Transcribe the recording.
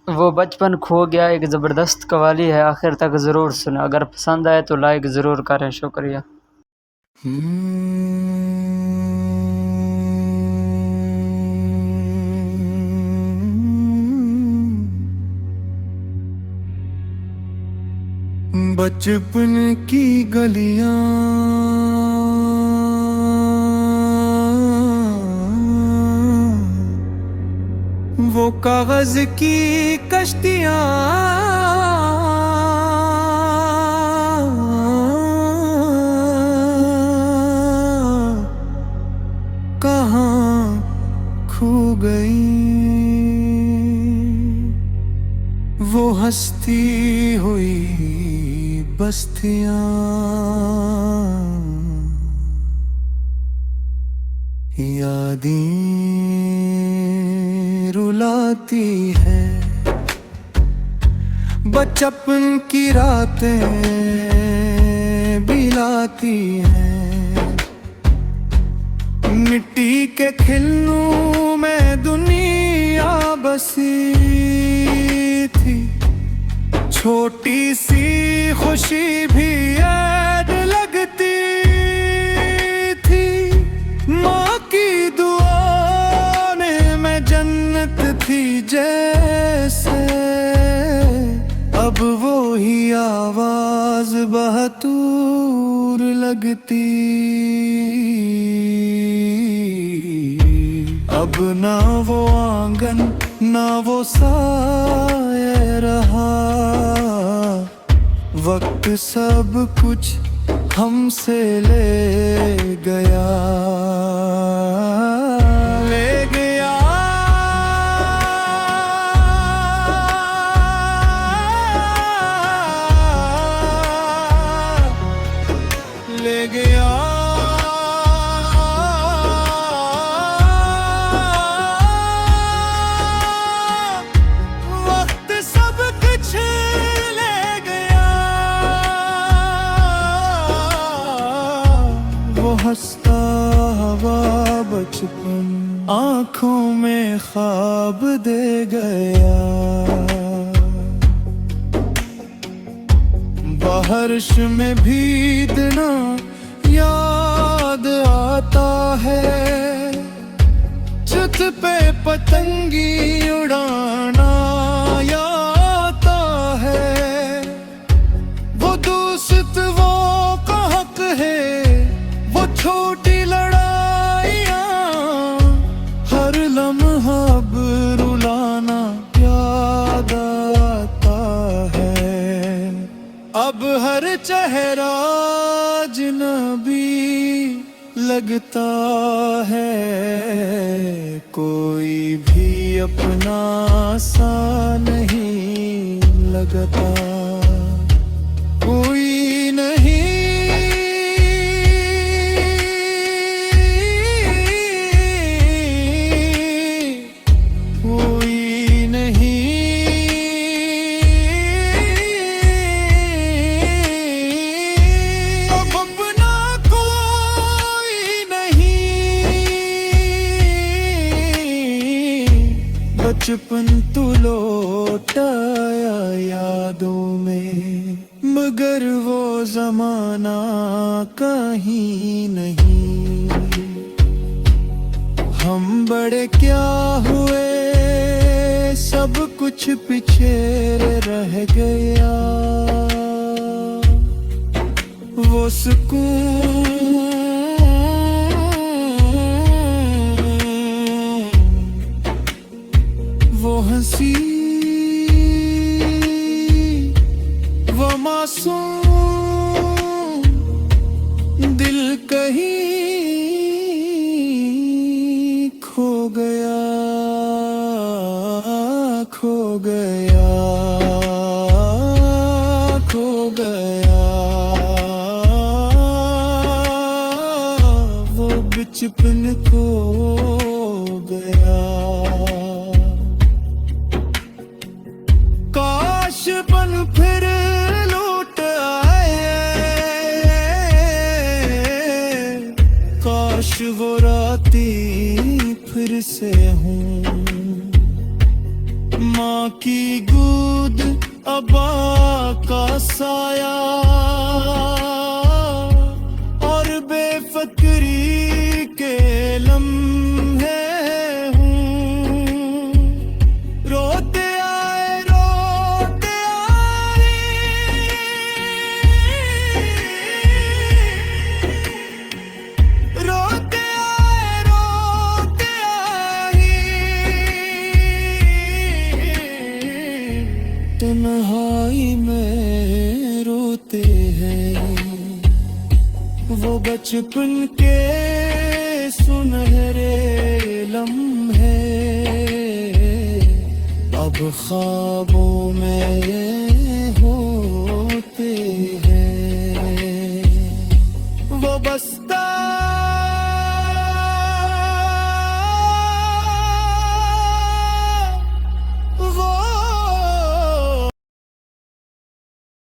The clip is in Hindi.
वो बचपन खो गया एक ज़बरदस्त कवाली है, आखिर तक ज़रूर सुना। अगर पसंद आए तो लाइक ज़रूर करें। शुक्रिया। बचपन की गलियां वो कागज की कश्तियां कहाँ खो गई, वो हंसती हुई बस्तियां यादें रुलाती है। बचपन की रातें बिलाती हैं, मिट्टी के खिलनों में दुनिया बसी थी। छोटी सी खुशी भी ऐड लगती थी, माँ की दुआओं में जन्नत थी जैसे। अब वो ही आवाज बहतूर लगती, अब ना वो आंगन ना वो साया रहा। वक्त सब कुछ हमसे ले गया, ले गया। ले गया। वक्त सब कुछ ले गया, वो हंसता हुआ बचपन आँखों में ख्वाब दे गया। बारिश में भीगना याद आता है, छत पे पतंगी उड़ाना याद आता है। वो दोस्त वो का हक है, वो छोटी लड़ाइयाँ, हर लम्हा अब रुलाना याद आता है। अब हर चेहरा अजनबी लगता है, कोई भी अपना सा नहीं लगता, कोई नहीं। कोई नहीं। अब अपना कोई नहीं, बचपन तो लौटाया यादों में, मगर वो जमाना कहीं नहीं। हम बड़े क्या हुए, सब कुछ पीछे रह गया। वो सुकून, वो हंसी, वो मासूम दिल कहीं खो गया, खो गया, खो गया। वो बचपन खो गया। काश पल फिर लौट आए, काश वो रातें फिर से हूँ। माँ माँ की गोद अबा का साया और बेफिक्री के लम्हे हूँ रोते आए रोते आए तन्हाई में रोते हैं वो बचपन के सुनहरे लम्हे अब ख्वाबों में